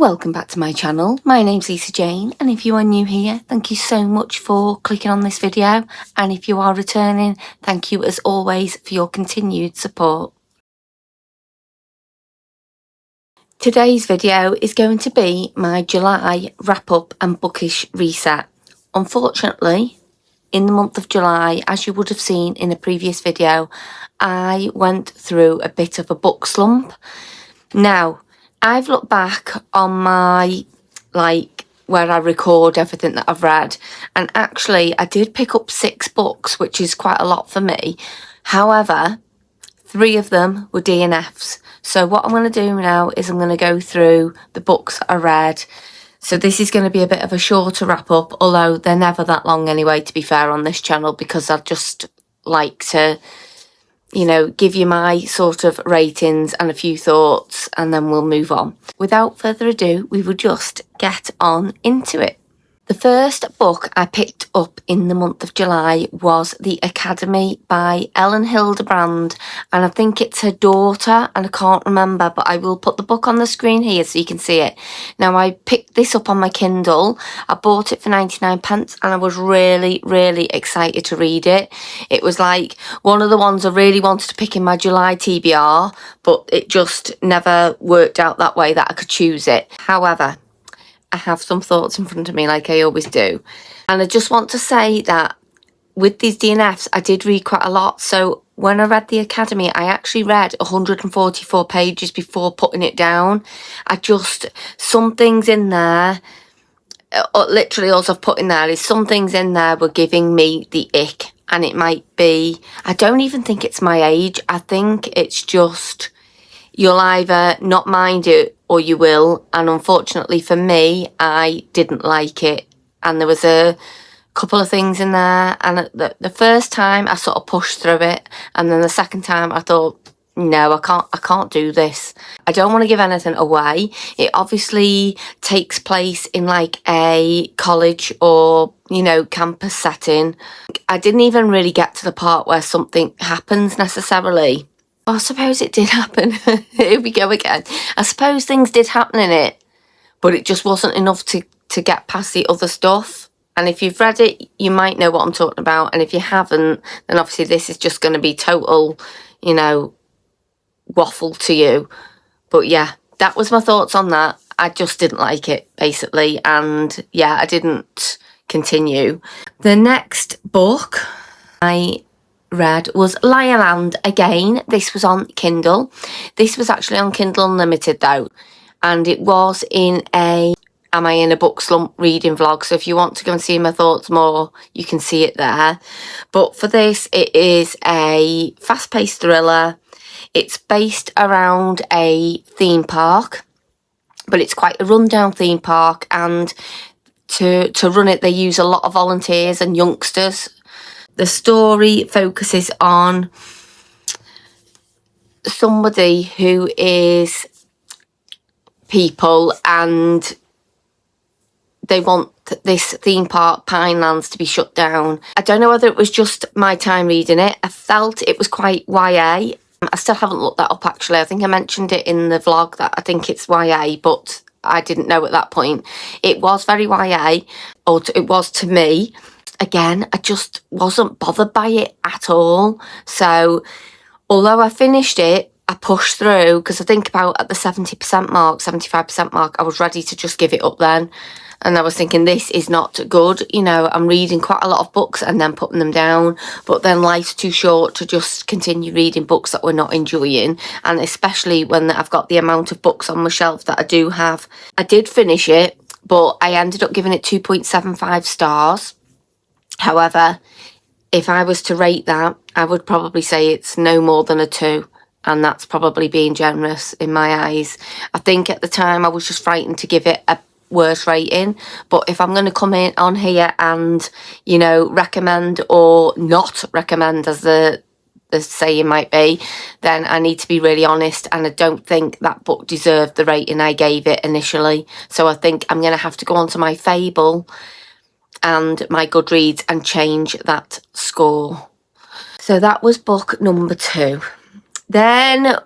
Welcome back to my channel. My name's Lisa Jane, and if you are new here, thank you so much for clicking on this video, and if you are returning, thank you as always for your continued support. Today's video is going to be my July wrap up and bookish reset. Unfortunately, in the month of July, as you would have seen in a previous video, I went through a bit of a book slump. Now, I've looked back on my, where I record everything that I've read, and actually I did pick up 6 books, which is quite a lot for me. However, 3 of them were DNFs. So what I'm going to do now is I'm going to go through the books I read. So this is going to be a bit of a shorter wrap up, although they're never that long anyway, to be fair, on this channel, because I just like to, you know, give you my sort of ratings and a few thoughts, and then we'll move on. Without further ado, we will just get on into it. The first book I picked up in the month of July was The Academy by Ellen Hildebrand, and I think it's her daughter, and I can't remember, but I will put the book on the screen here so you can see it. Now, I picked this up on my Kindle. I bought it for 99p, and I was really, really excited to read it. It was like one of the ones I really wanted to pick in my July TBR, but it just never worked out that way that I could choose it. However, I have some thoughts in front of me like I always do. And I just want to say that with these DNFs, I did read quite a lot. So when I read The Academy, I actually read 144 pages before putting it down. Some things in there, literally all I've put in there is some things in there were giving me the ick. And it might be, I don't even think it's my age. I think it's just, you'll either not mind it or you will, and unfortunately for me, I didn't like it, and there was a couple of things in there, and the first time I sort of pushed through it, and then the second time I thought, no, I can't do this. I don't want to give anything away. It obviously takes place in like a college or, you know, campus setting. I didn't even really get to the part where something happens necessarily. I suppose it did happen. Here we go again. I suppose things did happen in it, but it just wasn't enough to get past the other stuff. And if you've read it, you might know what I'm talking about. And if you haven't, then obviously this is just going to be total, you know, waffle to you. But yeah, that was my thoughts on that. I just didn't like it, basically. And yeah, I didn't continue. The next book I read was Liarland again. This was on Kindle. This was actually on Kindle Unlimited though, and it was in a Am I in a book slump reading vlog, so if you want to go and see my thoughts more, you can see it there. But for this, it is a fast-paced thriller. It's based around a theme park, but it's quite a rundown theme park, and to run it they use a lot of volunteers and youngsters. The story focuses on somebody who is people, and they want this theme park, Pinelands, to be shut down. I don't know whether it was just my time reading it. I felt it was quite YA. I still haven't looked that up actually. I think I mentioned it in the vlog that I think it's YA, but I didn't know at that point. It was very YA, or it was to me. Again, I just wasn't bothered by it at all. So, although I finished it, I pushed through, because I think about at the 70% mark, 75% mark, I was ready to just give it up then. And I was thinking, this is not good. You know, I'm reading quite a lot of books and then putting them down. But then life's too short to just continue reading books that we're not enjoying. And especially when I've got the amount of books on my shelf that I do have. I did finish it, but I ended up giving it 2.75 stars. However, if I was to rate that, I would probably say it's no more than a 2. And that's probably being generous in my eyes. I think at the time I was just frightened to give it a worse rating. But if I'm going to come in on here and, you know, recommend or not recommend, as the saying might be, then I need to be really honest. And I don't think that book deserved the rating I gave it initially. So I think I'm going to have to go on to my Fable and my Goodreads and change that score. So that was book number 2. Then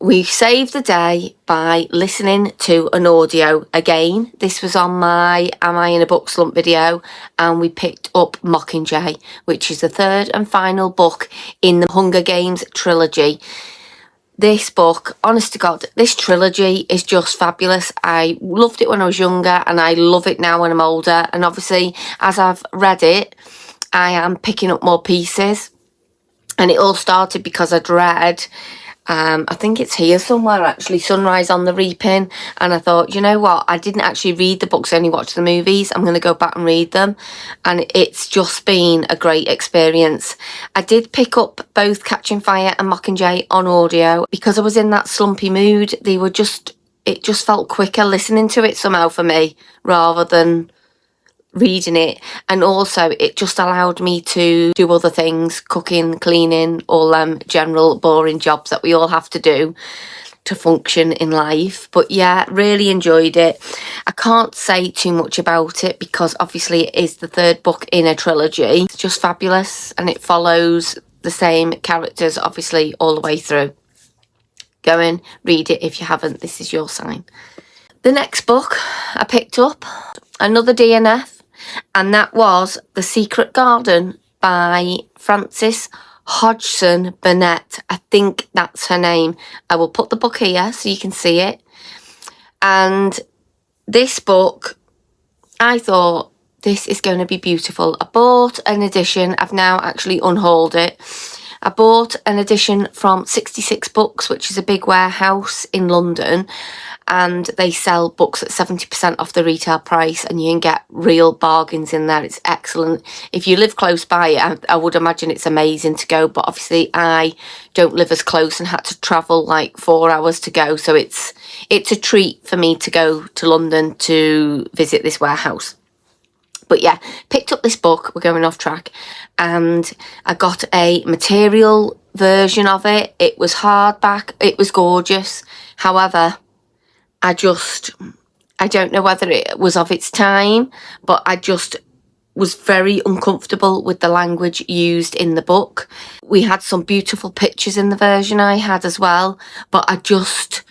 we saved the day by listening to an audio again. This was on my Am I in a Book Slump video, and we picked up Mockingjay, which is the third and final book in the Hunger Games trilogy. This book, honest to God, this trilogy is just fabulous. I loved it when I was younger and I love it now when I'm older. And obviously, as I've read it, I am picking up more pieces. And it all started because I'd read, I think it's here somewhere actually, Sunrise on the Reaping. And I thought, you know what, I didn't actually read the books, I only watched the movies. I'm going to go back and read them. And it's just been a great experience. I did pick up both Catching Fire and Mockingjay on audio because I was in that slumpy mood. It just felt quicker listening to it somehow for me rather than reading it, and also it just allowed me to do other things, cooking, cleaning, all them general boring jobs that we all have to do to function in life. But yeah, really enjoyed it. I can't say too much about it because obviously it is the third book in a trilogy. It's just fabulous, and it follows the same characters obviously all the way through. Go and read it if you haven't. This is your sign. The next book I picked up, another DNF, and that was The Secret Garden by Frances Hodgson Burnett. I think that's her name. I will put the book here so you can see it. And this book, I thought, this is going to be beautiful. I bought an edition. I've now actually unhauled it. I bought an edition from 66 Books, which is a big warehouse in London, and they sell books at 70% off the retail price, and you can get real bargains in there. It's excellent. If you live close by, I would imagine it's amazing to go, but obviously I don't live as close and had to travel like 4 hours to go, so it's a treat for me to go to London to visit this warehouse. But yeah, picked up this book, we're going off track, and I got a material version of it. It was hardback, it was gorgeous. However, I don't know whether it was of its time, but I just was very uncomfortable with the language used in the book. We had some beautiful pictures in the version I had as well, but I just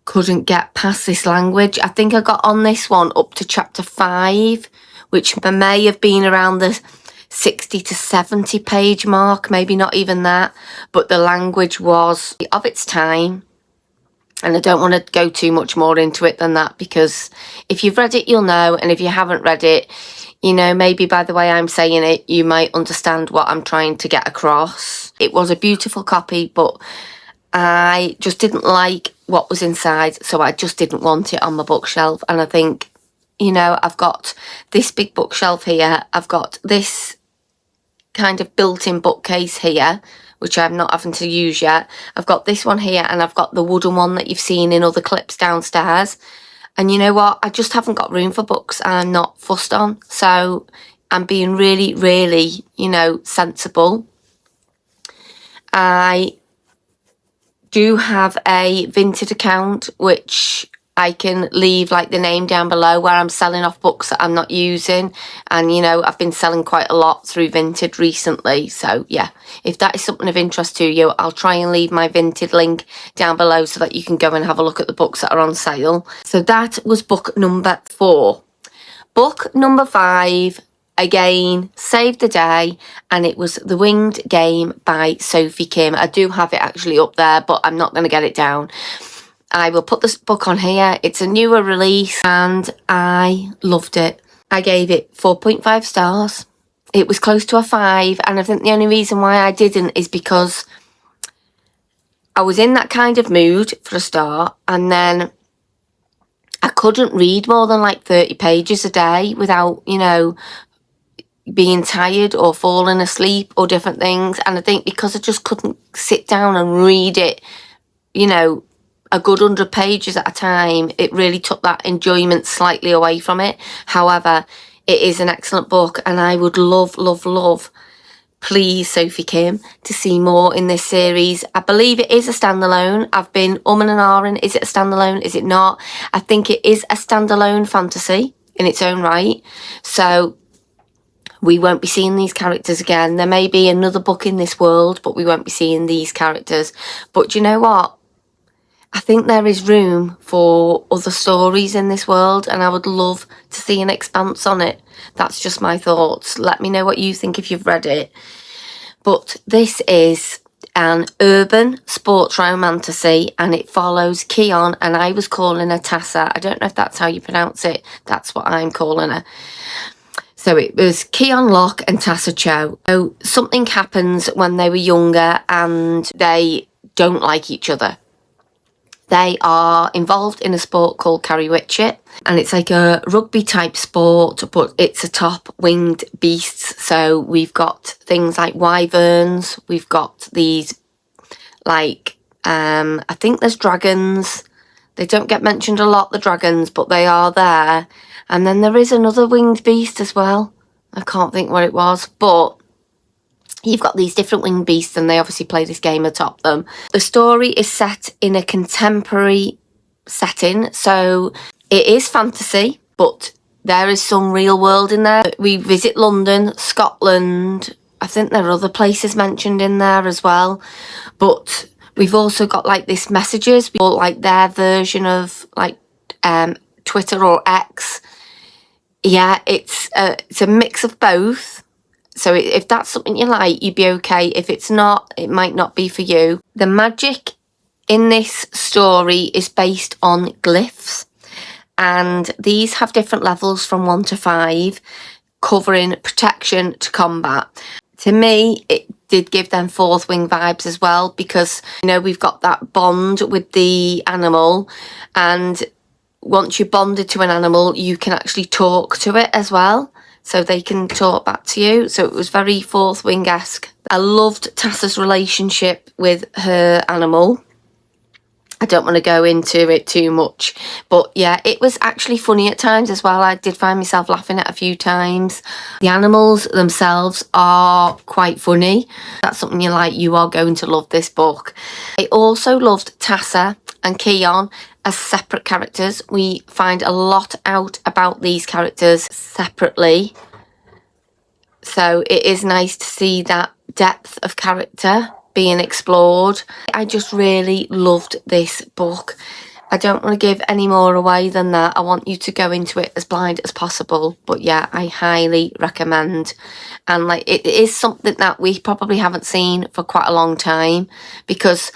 couldn't get past this language. I think I got on this one up to chapter 5, which may have been around the 60 to 70 page mark, maybe not even that, but the language was of its time. And I don't want to go too much more into it than that, because if you've read it, you'll know. And if you haven't read it, you know, maybe by the way I'm saying it, you might understand what I'm trying to get across. It was a beautiful copy, but I just didn't like what was inside, so I just didn't want it on my bookshelf. And I think, you know, I've got this big bookshelf here. I've got this kind of built-in bookcase here, which I'm not having to use yet. I've got this one here, and I've got the wooden one that you've seen in other clips downstairs. And you know what? I just haven't got room for books I'm not fussed on. So I'm being really, really, you know, sensible. I do have a Vinted account, which I can leave like the name down below, where I'm selling off books that I'm not using. And, you know, I've been selling quite a lot through Vinted recently. So, yeah, if that is something of interest to you, I'll try and leave my Vinted link down below so that you can go and have a look at the books that are on sale. So that was book number 4. Book number 5, again, saved the day, and it was The Winged Game by Sophie Kim. I do have it actually up there, but I'm not going to get it down. I will put this book on here. It's a newer release and I loved it. I gave it 4.5 stars. It was close to a 5, and I think the only reason why I didn't is because I was in that kind of mood for a start, and then I couldn't read more than like 30 pages a day without, you know, being tired or falling asleep or different things. And I think because I just couldn't sit down and read it, you know, a good 100 pages at a time, it really took that enjoyment slightly away from it. However, it is an excellent book, and I would love, love, love, please, Sophie Kim, to see more in this series. I believe it is a standalone. I've been and ahhing, is it a standalone? Is it not? I think it is a standalone fantasy in its own right. So we won't be seeing these characters again. There may be another book in this world, but we won't be seeing these characters. But do you know what? I think there is room for other stories in this world, and I would love to see an expanse on it. That's just my thoughts. Let me know what you think if you've read it. But this is an urban sports romantasy, and it follows Keon, and I was calling her Tassa. I don't know if that's how you pronounce it. That's what I'm calling her. So it was Keon Locke and Tassa Cho. So something happens when they were younger and they don't like each other. They are involved in a sport called Carry-Witchet, and it's like a rugby type sport, but it's a top winged beasts. So we've got things like wyverns, we've got these like, I think there's dragons. They don't get mentioned a lot, the dragons, but they are there. And then there is another winged beast as well. I can't think what it was, but you've got these different winged beasts, and they obviously play this game atop them. The story is set in a contemporary setting, so it is fantasy, but there is some real world in there. We visit London, Scotland. I think there are other places mentioned in there as well. But we've also got like this messages, or like their version of like Twitter or X. Yeah, it's a mix of both. So if that's something you like, you'd be okay. If it's not, it might not be for you. The magic in this story is based on glyphs, and these have different levels from 1 to 5, covering protection to combat. To me, it did give them fourth wing vibes as well, because, you know, we've got that bond with the animal, and once you're bonded to an animal, you can actually talk to it as well. So they can talk back to you. So it was very fourth wing-esque. I loved Tassa's relationship with her animal. I don't want to go into it too much. But yeah, it was actually funny at times as well. I did find myself laughing at a few times. The animals themselves are quite funny. That's something you like. You are going to love this book. I also loved Tassa and Keon as separate characters. We find a lot out about these characters separately. So it is nice to see that depth of character being explored. I just really loved this book. I don't want to give any more away than that. I want you to go into it as blind as possible. But yeah, I highly recommend. And like, it is something that we probably haven't seen for quite a long time, because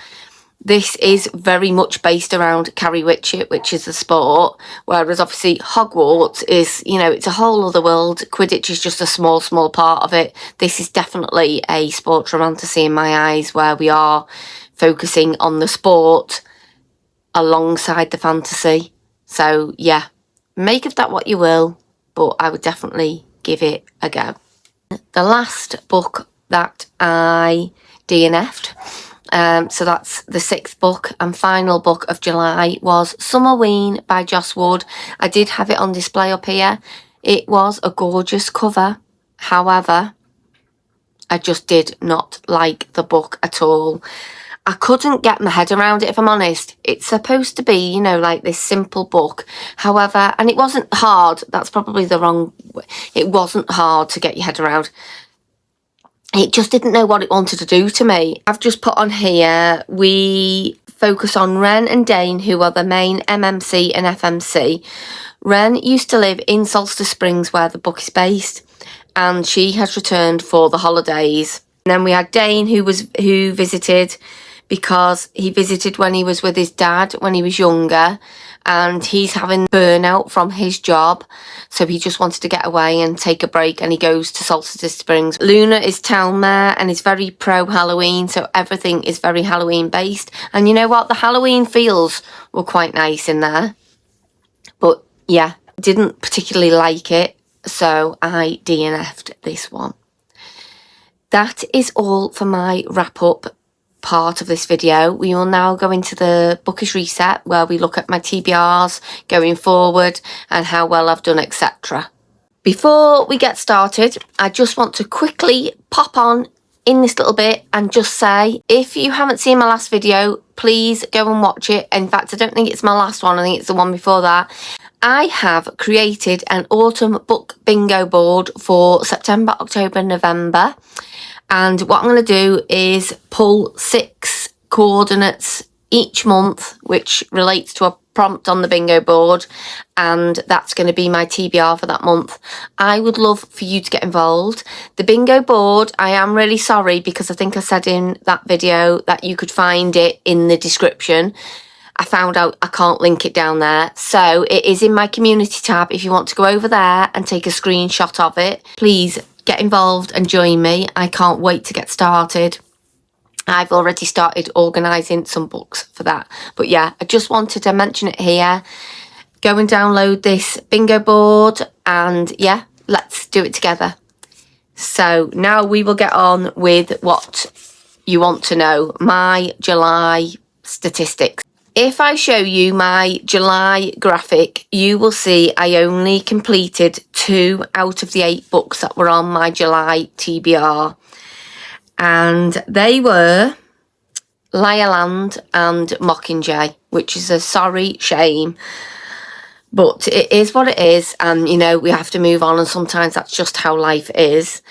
this is very much based around Carry-Witchet, which is the sport, whereas obviously Hogwarts is, you know, it's a whole other world. Quidditch is just a small part of it. This is definitely a sports romantasy in my eyes, where we are focusing on the sport alongside the fantasy. So yeah, make of that what you will, but I would definitely give it a go. The last book that I DNF'd, so that's the 6th book and final book of July, was Summerween by Joss Wood. I did have it on display up here. It was a gorgeous cover. However, I just did not like the book at all. I couldn't get my head around it, if I'm honest. It's supposed to be, you know, like this simple book. However, and it wasn't hard. That's probably the wrong way. It wasn't hard to get your head around. It just didn't know what it wanted to do to me. I've just put on here, we focus on Ren and Dane, who are the main MMC and FMC. Ren used to live in Solstice Springs, where the book is based, and she has returned for the holidays. And then we had Dane, who visited because he visited when he was with his dad when he was younger, and he's having burnout from his job, so he just wanted to get away and take a break, and he goes to Solstice Springs. Luna is town mare and is very pro Halloween, so everything is very Halloween based. And you know what, the Halloween feels were quite nice in there, but yeah, didn't particularly like it, so I DNF'd this one. That is all for my wrap up part of this video. We will now go into the Bookish reset, where we look at my TBRs going forward and how well I've done, etc. Before we get started, I just want to quickly pop on in this little bit and just say, if you haven't seen my last video, please go and watch it. In fact, I don't think it's my last one. I think it's the one before that. I have created an autumn book bingo board for September, October, November. And what I'm going to do is pull 6 coordinates each month, which relates to a prompt on the bingo board, and that's going to be my TBR for that month. I would love for you to get involved. The bingo board, I am really sorry, because I think I said in that video that you could find it in the description. I found out I can't link it down there, so it is in my community tab. If you want to go over there and take a screenshot of it, please get involved and join me. I can't wait to get started. I've already started organising some books for that. But yeah, I just wanted to mention it here. Go and download this bingo board, and yeah, let's do it together. So now we will get on with what you want to know, my July statistics. If I show you my July graphic, you will see I only completed 2 out of the 8 books that were on my July TBR. And they were Liarland and Mockingjay, which is a sorry shame. But it is what it is, and, you know, we have to move on, and sometimes that's just how life is.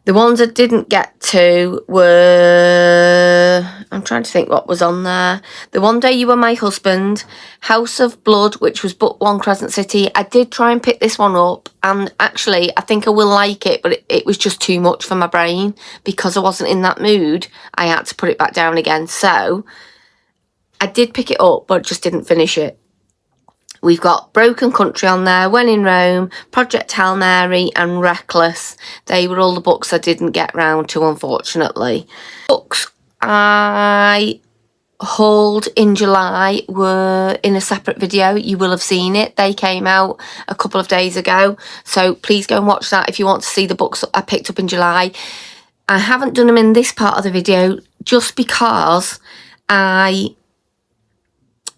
The ones I didn't get to were... I'm trying to think what was on there. The One Day You Were My Husband, House of Blood, which was book 1, Crescent City. I did try and pick this one up, and actually I think I will like it, but it was just too much for my brain. Because I wasn't in that mood, I had to put it back down again. So I did pick it up, but just didn't finish it. We've got Broken Country on there, When in Rome, Project Hail Mary, and Reckless. They were all the books I didn't get round to, unfortunately. Books I hauled in July were in a separate video. You will have seen it. They came out a couple of days ago. So please go and watch that if you want to see the books I picked up in July. I haven't done them in this part of the video just because I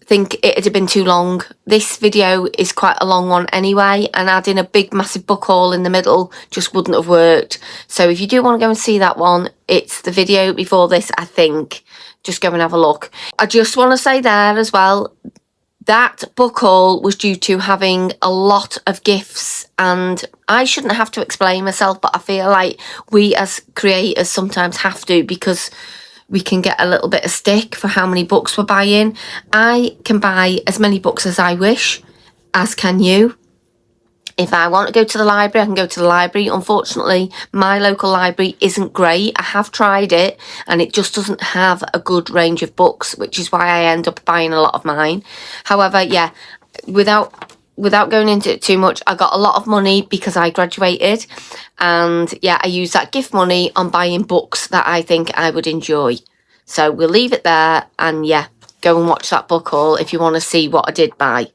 think it'd have been too long. This video is quite a long one anyway, and adding a big massive book haul in the middle just wouldn't have worked. So if you do want to go and see that one, it's the video before this, I think. Just go and have a look. I just want to say there as well, that book haul was due to having a lot of gifts, and I shouldn't have to explain myself, but I feel like we as creators sometimes have to, because we can get a little bit of stick for how many books we're buying. I can buy as many books as I wish, as can you. If I want to go to the library, I can go to the library. Unfortunately, my local library isn't great. I have tried it, and it just doesn't have a good range of books, which is why I end up buying a lot of mine. However, yeah, without going into it too much, I got a lot of money because I graduated, and yeah, I used that gift money on buying books that I think I would enjoy. So we'll leave it there, and yeah, go and watch that book haul if you want to see what I did buy.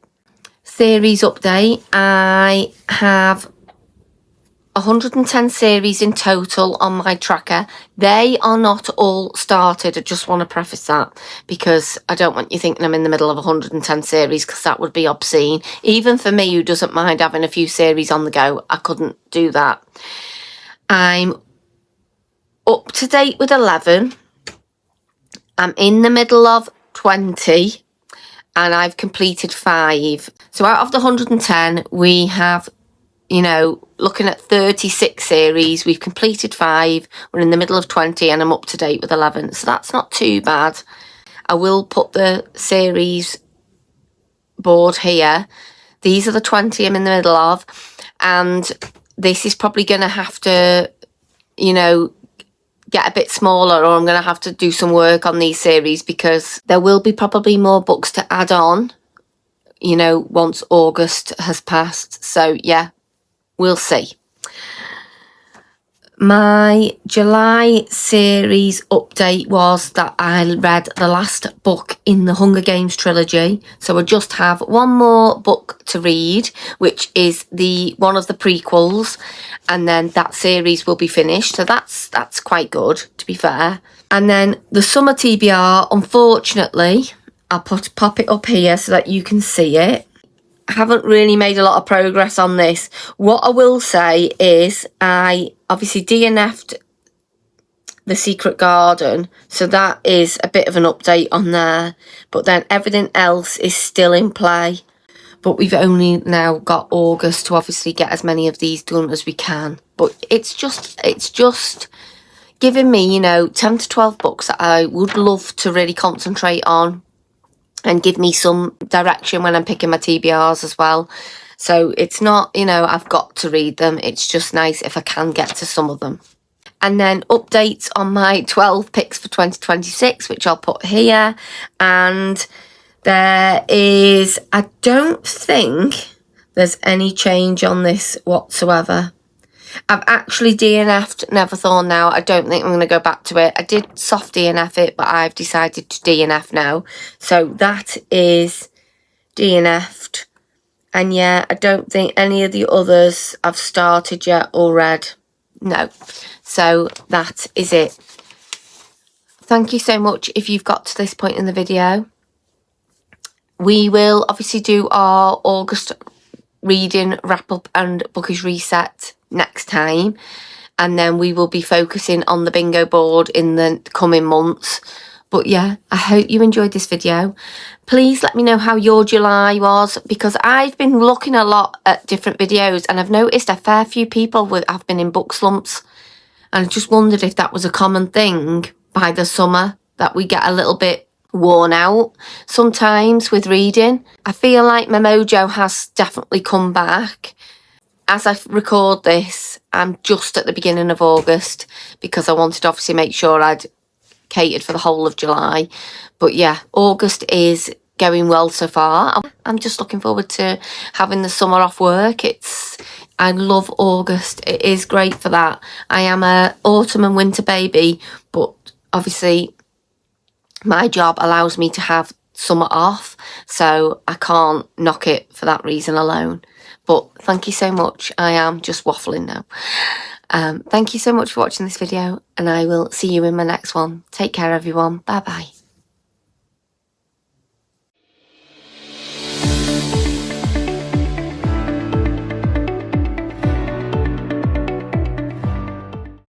Series update. I have 110 series in total on my tracker. They are not all started. I just want to preface that, because I don't want you thinking I'm in the middle of 110 series, because that would be obscene. Even for me, who doesn't mind having a few series on the go, I couldn't do that. I'm up to date with 11. I'm in the middle of 20, and I've completed 5. So out of the 110, we have, you know, looking at 36 series, we've completed 5, we're in the middle of 20, and I'm up to date with 11, so that's not too bad. I will put the series board here. These are the 20 I'm in the middle of, and this is probably going to have to, you know, get a bit smaller, or I'm going to have to do some work on these series, because there will be probably more books to add on, you know, once August has passed. So yeah, we'll see. My July series update was that I read the last book in the Hunger Games trilogy. So I just have one more book to read, which is one of the prequels, and then that series will be finished. So that's quite good, to be fair. And then the summer TBR, unfortunately, I'll pop it up here so that you can see it. I haven't really made a lot of progress on this. What I will say is I obviously DNF'd The Secret Garden, so that is a bit of an update on there. But then everything else is still in play. But we've only now got August to obviously get as many of these done as we can. But it's just given me, you know, 10 to 12 books that I would love to really concentrate on and give me some direction when I'm picking my TBRs as well. So it's not, you know, I've got to read them. It's just nice if I can get to some of them. And then updates on my 12 picks for 2026, which I'll put here. And there is, I don't think there's any change on this whatsoever. I've actually DNF'd Neverthorn now. I don't think I'm going to go back to it. I did soft DNF it, but I've decided to DNF now. So that is DNF'd. And yeah, I don't think any of the others I've started yet or read. No. So that is it. Thank you so much if you've got to this point in the video. We will obviously do our August reading wrap up and bookish reset next time, and then we will be focusing on the bingo board in the coming months. But yeah, I hope you enjoyed this video. Please let me know how your July was, because I've been looking a lot at different videos and I've noticed a fair few people have been in book slumps, and I just wondered if that was a common thing by the summer, that we get a little bit worn out sometimes with reading. I feel like my mojo has definitely come back. As I record this, I'm just at the beginning of August, because I wanted to obviously make sure I'd catered for the whole of July. But yeah, August is going well so far. I'm just looking forward to having the summer off work. I love August. It is great for that. I am a autumn and winter baby, but obviously my job allows me to have summer off, so I can't knock it for that reason alone. But thank you so much. I am just waffling now. Thank you so much for watching this video, and I will see you in my next one. Take care, everyone. Bye bye.